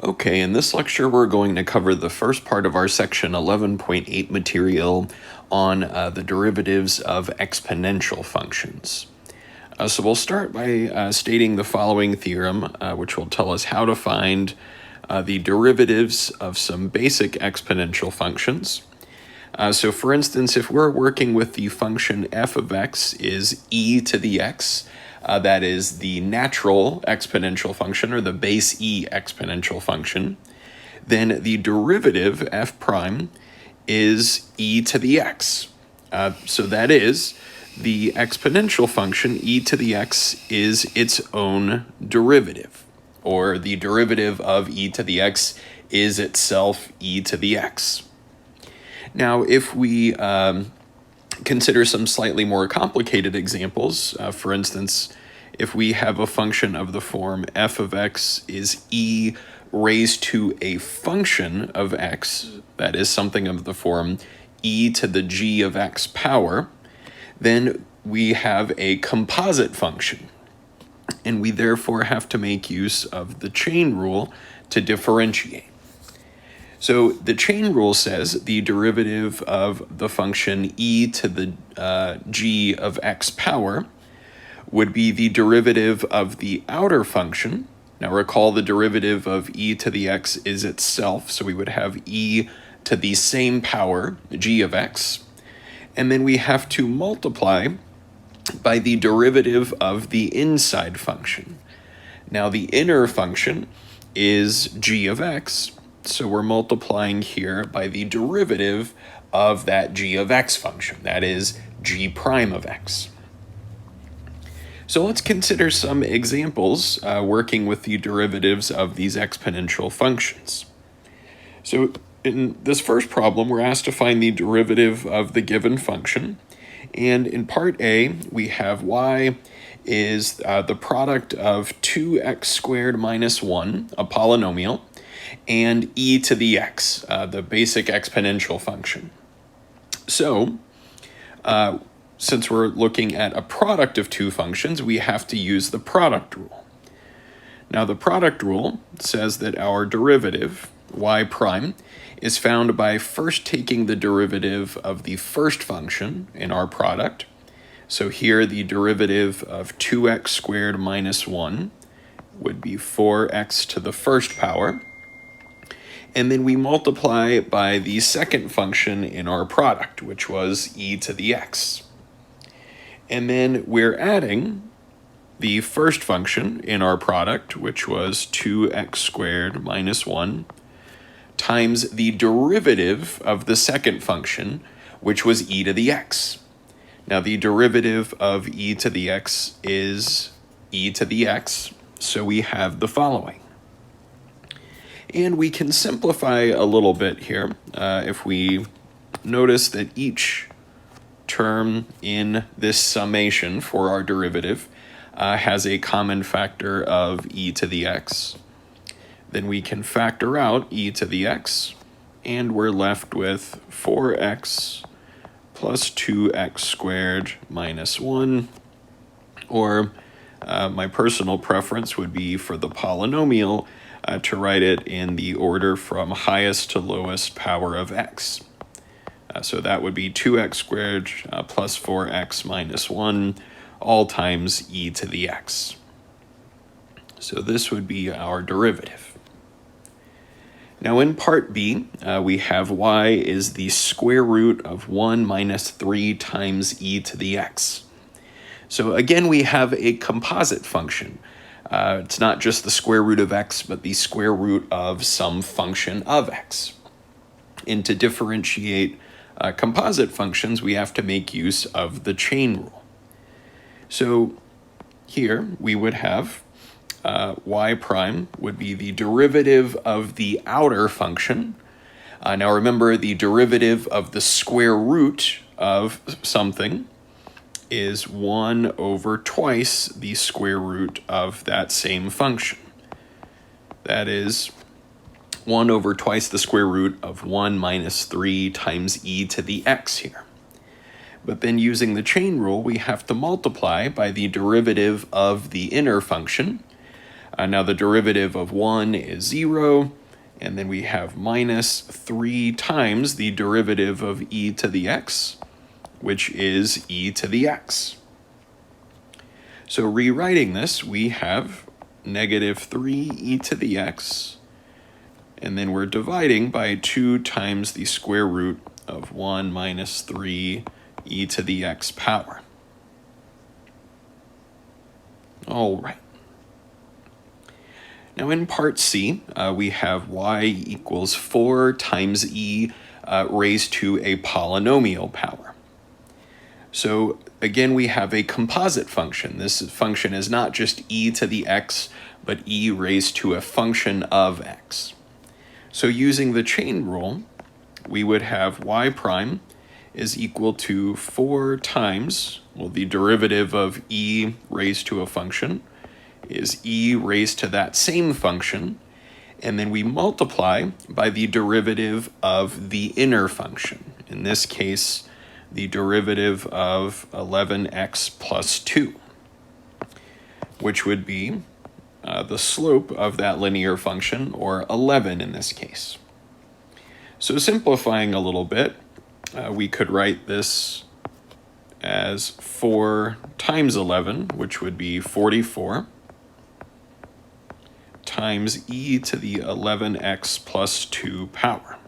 Okay, in this lecture we're going to cover the first part of our section 11.8 material on the derivatives of exponential functions. So we'll start by stating the following theorem, which will tell us how to find the derivatives of some basic exponential functions. So for instance, if we're working with the function f of x is e to the x, that is the natural exponential function, or the base e exponential function, then the derivative f prime is e to the x. So that is, the exponential function e to the x is its own derivative, or the derivative of e to the x is itself e to the x. Now, if we consider some slightly more complicated examples, for instance, if we have a function of the form f of x is e raised to a function of x, that is something of the form e to the g of x power, then we have a composite function, and we therefore have to make use of the chain rule to differentiate. So the chain rule says the derivative of the function e to the g of x power would be the derivative of the outer function. Now recall, the derivative of e to the x is itself, so we would have e to the same power, g of x, and then we have to multiply by the derivative of the inside function. Now the inner function is g of x, so we're multiplying here by the derivative of that g of x function, that is g prime of x. So let's consider some examples working with the derivatives of these exponential functions. So in this first problem, we're asked to find the derivative of the given function. And in part A, we have y is the product of 2x squared minus 1, a polynomial, and e to the x, the basic exponential function. So, since we're looking at a product of two functions, we have to use the product rule. Now, the product rule says that our derivative, y prime, is found by first taking the derivative of the first function in our product. So here, the derivative of 2x squared minus 1 would be 4x to the first power. And then we multiply by the second function in our product, which was e to the x. And then we're adding the first function in our product, which was 2x squared minus 1, times the derivative of the second function, which was e to the x. Now the derivative of e to the x is e to the x, so we have the following. And we can simplify a little bit here if we notice that each term in this summation for our derivative has a common factor of e to the x. Then we can factor out e to the x, and we're left with 4x plus 2x squared minus 1, or my personal preference would be for the polynomial to write it in the order from highest to lowest power of x. So that would be 2x squared plus 4x minus 1, all times e to the x. So this would be our derivative. Now in part B, we have y is the square root of 1 minus 3 times e to the x. So again, we have a composite function. It's not just the square root of x, but the square root of some function of x. And to differentiate composite functions, we have to make use of the chain rule. So here we would have y prime would be the derivative of the outer function. Now remember, the derivative of the square root of something is 1 over twice the square root of that same function. That is 1 over twice the square root of 1 minus 3 times e to the x here. But then using the chain rule, we have to multiply by the derivative of the inner function, Now the derivative of 1 is 0, and then we have minus 3 times the derivative of e to the x, which is e to the x. So rewriting this, we have negative 3 e to the x, and then we're dividing by 2 times the square root of 1 minus 3 e to the x power. All right. Now in part C, we have y equals 4 times e raised to a polynomial power. So again, we have a composite function. This function is not just e to the x, but e raised to a function of x. So using the chain rule, we would have y prime is equal to 4 times, well, the derivative of e raised to a function is e raised to that same function, and then we multiply by the derivative of the inner function. In this case, the derivative of 11x plus 2, which would be the slope of that linear function, or 11 in this case. So simplifying a little bit, we could write this as 4 times 11, which would be 44, times e to the 11x plus 2 power.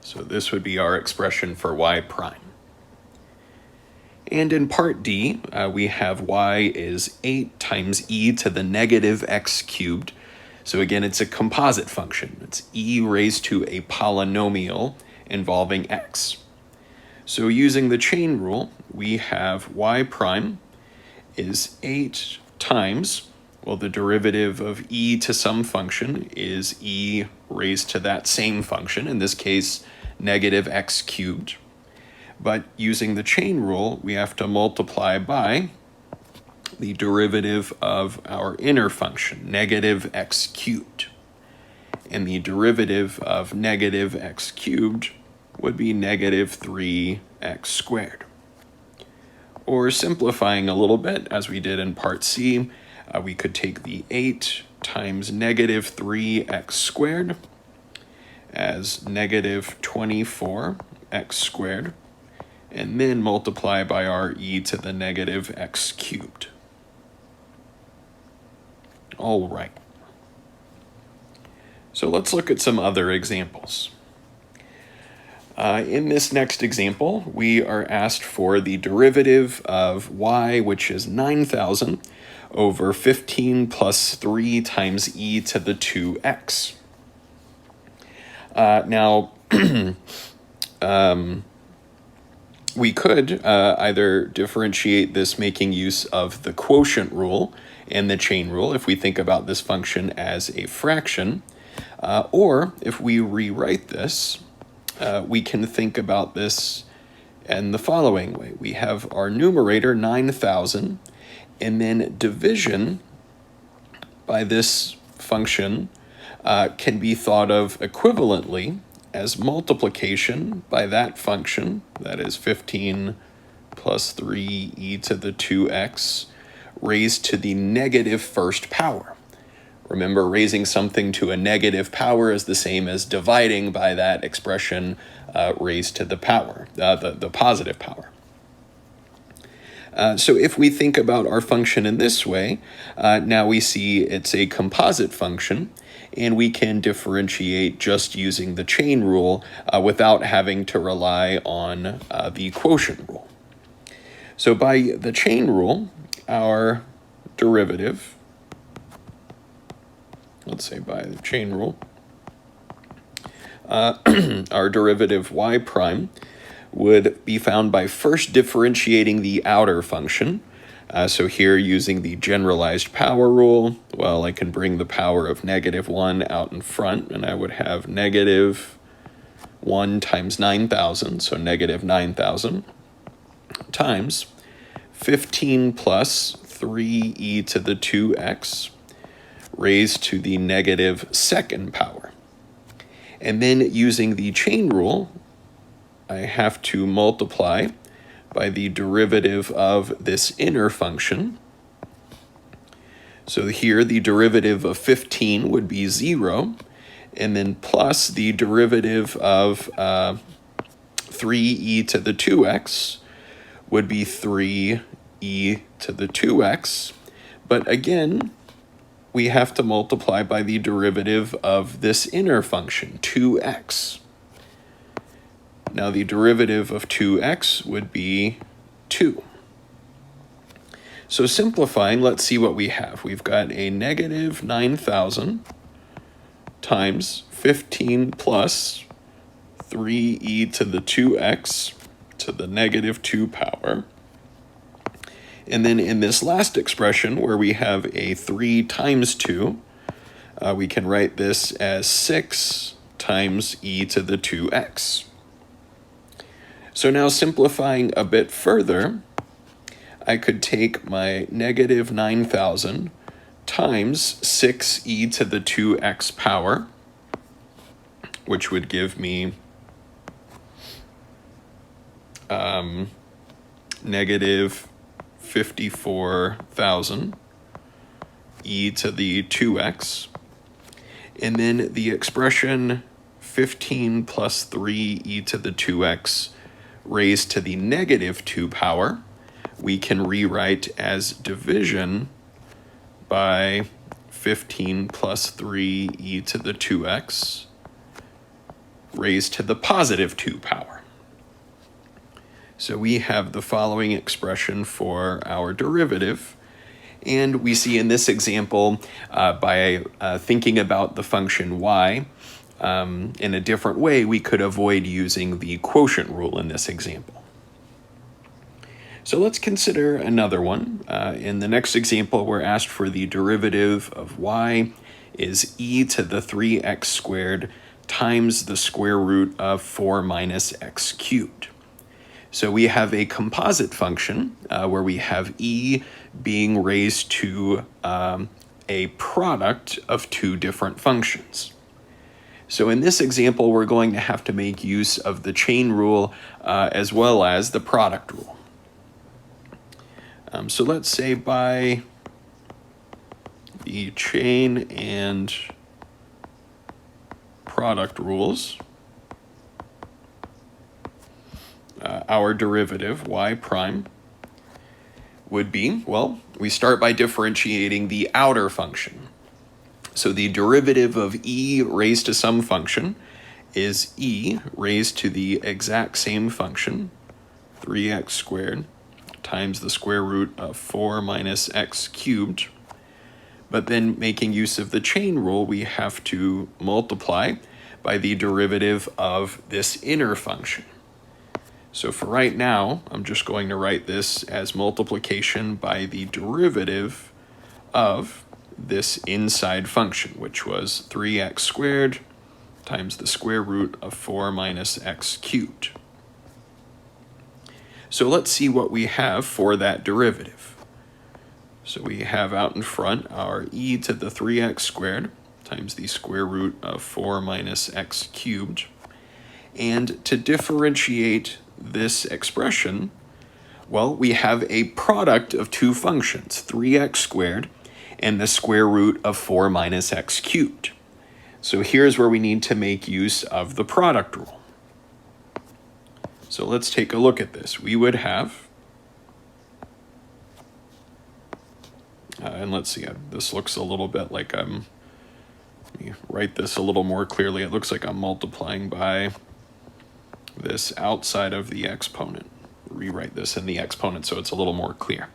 So this would be our expression for y prime. And in part D, we have y is 8 times e to the negative x cubed. So again, it's a composite function. It's e raised to a polynomial involving x. So using the chain rule, we have y prime is 8 times, well, the derivative of e to some function is e raised to that same function, in this case, negative x cubed. But using the chain rule, we have to multiply by the derivative of our inner function, negative x cubed. And the derivative of negative x cubed would be negative 3x squared. Or simplifying a little bit, as we did in part C, we could take the 8 times negative 3x squared as negative 24x squared, and then multiply by our e to the negative x cubed. All right. So let's look at some other examples. In this next example, we are asked for the derivative of y, which is 9,000, over 15 plus 3 times e to the 2x. Now, we could either differentiate this making use of the quotient rule and the chain rule if we think about this function as a fraction, or if we rewrite this, we can think about this in the following way. We have our numerator, 9,000, and then division by this function can be thought of equivalently as multiplication by that function, that is 15 plus 3 e to the 2x, raised to the negative first power. Remember, raising something to a negative power is the same as dividing by that expression raised to the power, the positive power. So if we think about our function in this way, now we see it's a composite function, and we can differentiate just using the chain rule without having to rely on the quotient rule. So by the chain rule, our derivative, let's say by the chain rule, our derivative y prime would be found by first differentiating the outer function. So here, using the generalized power rule, well, I can bring the power of negative 1 out in front, and I would have negative 1 times 9,000, so negative 9,000, times 15 plus 3e to the 2x raised to the negative second power. And then using the chain rule, I have to multiply by the derivative of this inner function, So here the derivative of 15 would be 0, and then plus the derivative of 3e to the 2x would be 3e to the 2x. But again, we have to multiply by the derivative of this inner function, 2x. Now the derivative of 2x would be 2. So simplifying, let's see what we have. We've got a negative 9,000 times 15 plus 3e to the 2x to the negative 2 power. And then in this last expression where we have a 3 times 2, we can write this as 6 times e to the 2x. So now simplifying a bit further, I could take my negative 9,000 times 6e to the 2x power, which would give me negative 54,000 e to the 2x. And then the expression 15 plus 3e to the 2x raised to the negative 2 power, we can rewrite as division by 15 plus 3e to the 2x raised to the positive 2 power. So we have the following expression for our derivative. And we see in this example, by thinking about the function y in a different way, we could avoid using the quotient rule in this example. So let's consider another one. In the next example, we're asked for the derivative of y is e to the 3x squared times the square root of 4 minus x cubed. So we have a composite function where we have e being raised to a product of two different functions. So in this example, we're going to have to make use of the chain rule as well as the product rule. So let's say by the chain and product rules, our derivative, y prime, would be, well, we start by differentiating the outer function. So the derivative of e raised to some function is e raised to the exact same function, 3x squared, times the square root of 4 minus x cubed. But then making use of the chain rule, we have to multiply by the derivative of this inner function. So for right now, I'm just going to write this as multiplication by the derivative of this inside function, which was 3x squared times the square root of 4 minus x cubed. So let's see what we have for that derivative. So we have out in front our e to the 3x squared times the square root of 4 minus x cubed. And to differentiate this expression, well, we have a product of two functions, 3x squared and the square root of 4 minus x cubed. So here's where we need to make use of the product rule. So let's take a look at this. We would have, and let's see, this looks a little bit like let me write this a little more clearly. It looks like I'm multiplying by this outside of the exponent. Rewrite this in the exponent so it's a little more clear.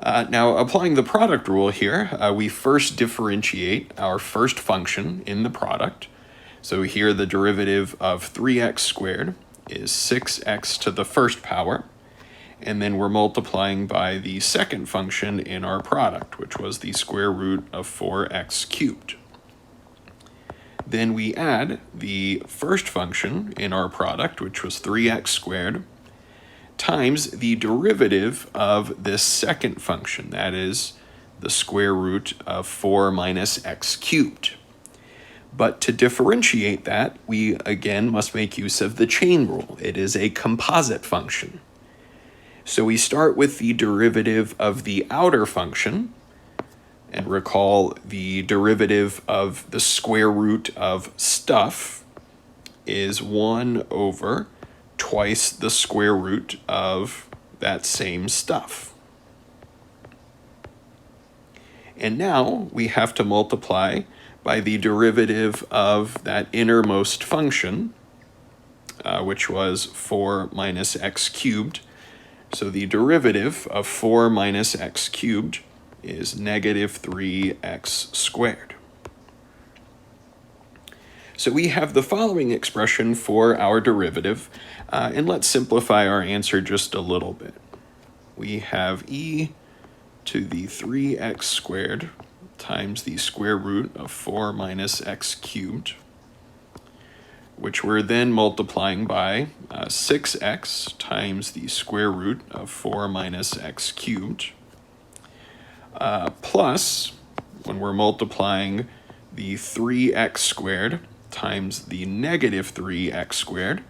Now, applying the product rule here, we first differentiate our first function in the product. So here the derivative of 3x squared is 6x to the first power, and then we're multiplying by the second function in our product, which was the square root of 4x cubed. Then we add the first function in our product, which was 3x squared, times the derivative of this second function, that is the square root of 4 minus x cubed. But to differentiate that, we again must make use of the chain rule. It is a composite function. So we start with the derivative of the outer function, And recall the derivative of the square root of stuff is 1 over twice the square root of that same stuff. And now we have to multiply by the derivative of that innermost function, which was 4 minus x cubed. So the derivative of 4 minus x cubed is negative 3x squared. So we have the following expression for our derivative, and let's simplify our answer just a little bit. We have e to the 3x squared times the square root of 4 minus x cubed, which we're then multiplying by 6x times the square root of 4 minus x cubed, plus, when we're multiplying the 3x squared times the negative 3x squared,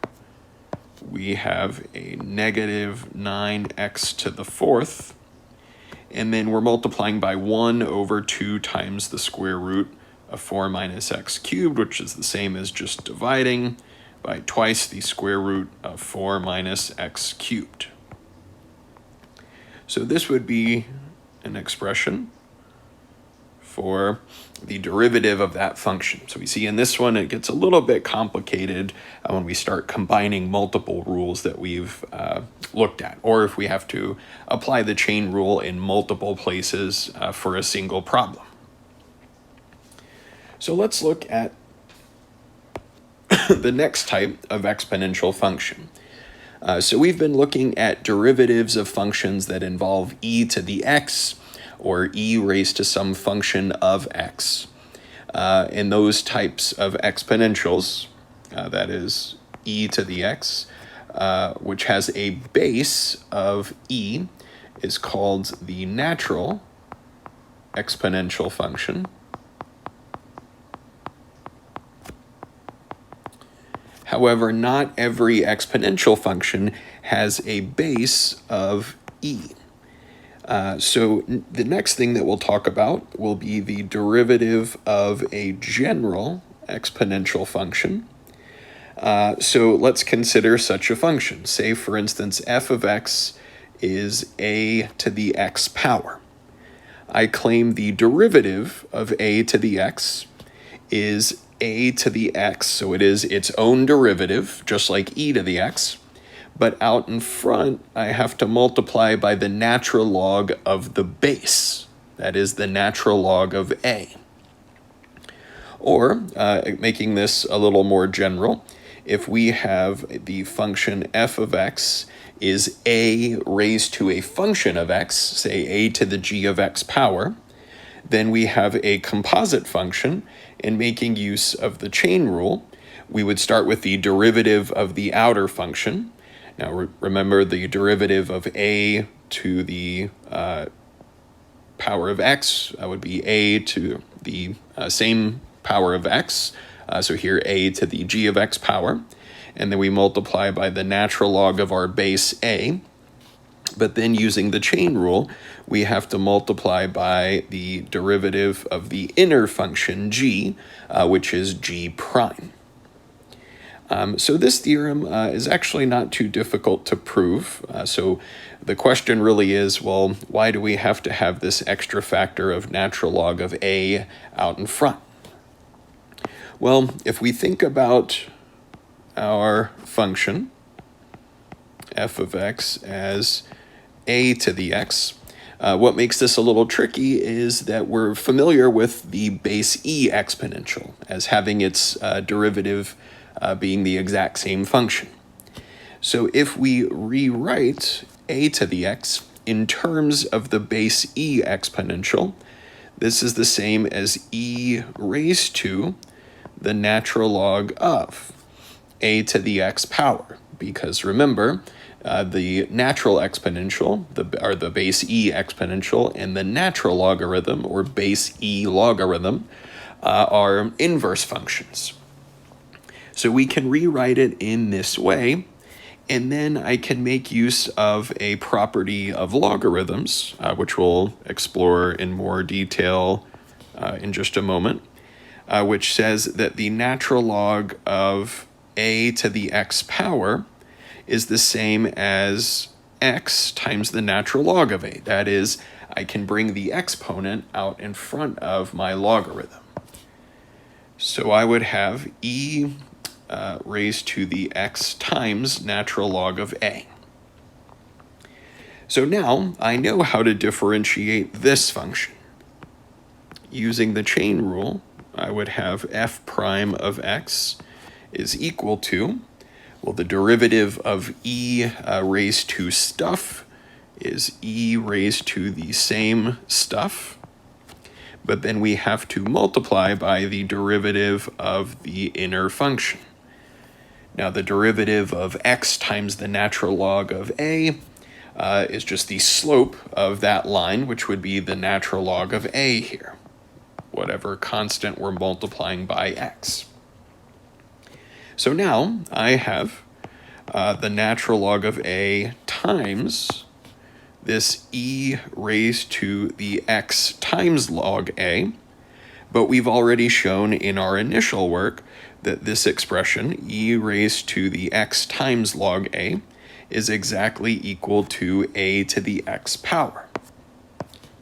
we have a negative 9x to the fourth, and then we're multiplying by 1 over 2 times the square root of 4 minus x cubed, which is the same as just dividing by twice the square root of 4 minus x cubed. So this would be an expression for the derivative of that function. So we see in this one it gets a little bit complicated when we start combining multiple rules that we've looked at, or if we have to apply the chain rule in multiple places for a single problem. So let's look at the next type of exponential function. So we've been looking at derivatives of functions that involve e to the x, or e raised to some function of x. In those types of exponentials, that is e to the x, which has a base of e, is called the natural exponential function. However, not every exponential function has a base of e. So the next thing that we'll talk about will be the derivative of a general exponential function. So let's consider such a function. Say, for instance, f of x is a to the x power. I claim the derivative of a to the x is a to the x, so it is its own derivative, just like e to the x. But out in front, I have to multiply by the natural log of the base. That is the natural log of a. Or, making this a little more general, if we have the function f of x is a raised to a function of x, say a to the g of x power, then we have a composite function, and making use of the chain rule, we would start with the derivative of the outer function. Now remember, the derivative of a to the power of x would be a to the same power of x, so here a to the g of x power, and then we multiply by the natural log of our base a. But then using the chain rule, we have to multiply by the derivative of the inner function g, which is g prime. So this theorem is actually not too difficult to prove. So the question really is, well, why do we have to have this extra factor of natural log of a out in front? Well, if we think about our function, f of x, as a to the x, what makes this a little tricky is that we're familiar with the base e exponential as having its derivative being the exact same function. So if we rewrite a to the x in terms of the base e exponential, this is the same as e raised to the natural log of a to the x power, because remember, the natural exponential, the base e exponential, and the natural logarithm, or base e logarithm, are inverse functions. So we can rewrite it in this way, And then I can make use of a property of logarithms, which we'll explore in more detail in just a moment, which says that the natural log of a to the x power is the same as x times the natural log of a. That is, I can bring the exponent out in front of my logarithm. So I would have e raised to the x times natural log of a. So now I know how to differentiate this function. Using the chain rule, I would have f prime of x is equal to, well, the derivative of e raised to stuff is e raised to the same stuff, but then we have to multiply by the derivative of the inner function. Now the derivative of x times the natural log of a is just the slope of that line, which would be the natural log of a here, whatever constant we're multiplying by x. So now I have the natural log of a times this e raised to the x times log a, but we've already shown in our initial work that this expression, e raised to the x times log a, is exactly equal to a to the x power.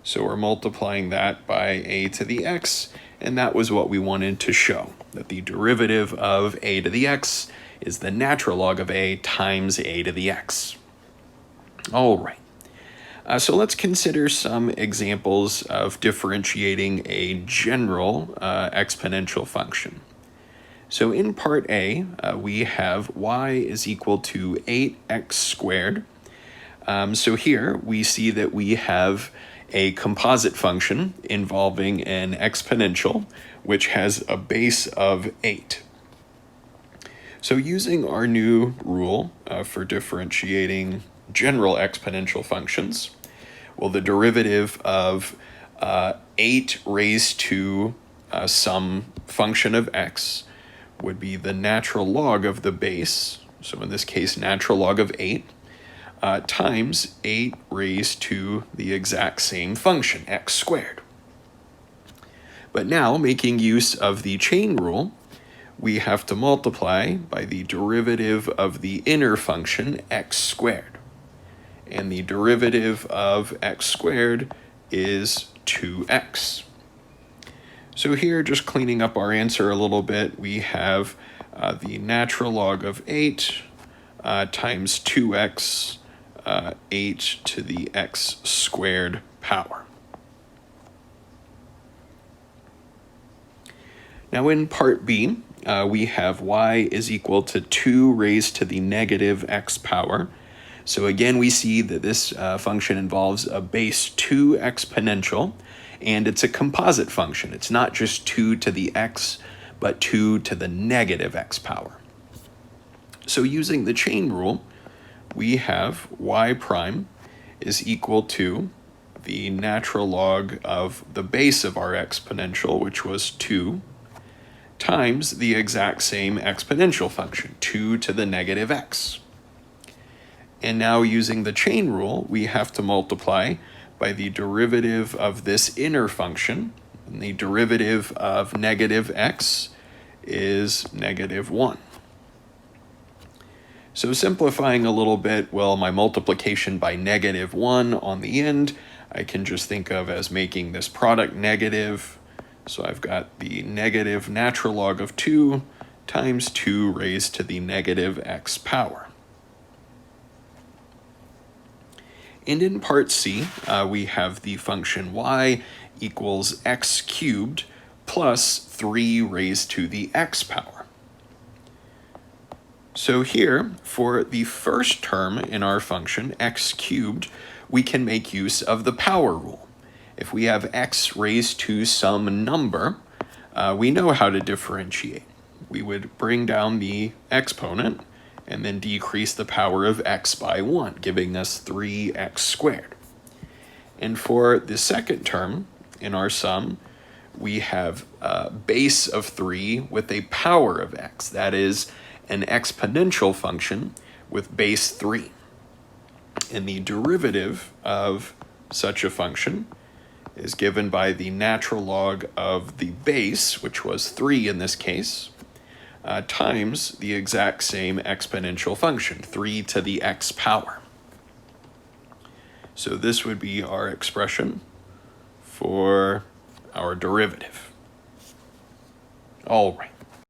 So we're multiplying that by a to the x, and that was what we wanted to show, that the derivative of a to the x is the natural log of a times a to the x. All right. So let's consider some examples of differentiating a general exponential function. So in part A, we have y is equal to 8x squared. So here we see that we have a composite function involving an exponential, which has a base of 8. So using our new rule for differentiating general exponential functions, well, the derivative of 8 raised to some function of x would be the natural log of the base, so in this case natural log of 8, times 8 raised to the exact same function, x squared. But now, making use of the chain rule, we have to multiply by the derivative of the inner function, x squared. And the derivative of x squared is 2x. So here, just cleaning up our answer a little bit, we have the natural log of 8 times 2x, 8 to the x squared power. Now in part B, we have y is equal to 2 raised to the negative x power. So again, we see that this function involves a base 2 exponential, and it's a composite function. It's not just 2 to the x, but 2 to the negative x power. So using the chain rule, we have y prime is equal to the natural log of the base of our exponential, which was 2, times the exact same exponential function, 2 to the negative x. And now using the chain rule, we have to multiply by the derivative of this inner function, and the derivative of negative x is negative 1. So simplifying a little bit, well, my multiplication by negative 1 on the end, I can just think of as making this product negative. So I've got the negative natural log of 2 times 2 raised to the negative x power. And in part C, we have the function y equals x cubed plus 3 raised to the x power. So here, for the first term in our function, x cubed, we can make use of the power rule. If we have x raised to some number, we know how to differentiate. We would bring down the exponent and then decrease the power of x by 1, giving us 3x squared. And for the second term in our sum, we have a base of 3 with a power of x. That is an exponential function with base 3. And the derivative of such a function is given by the natural log of the base, which was 3 in this case, times the exact same exponential function, 3 to the x power. So this would be our expression for our derivative. All right.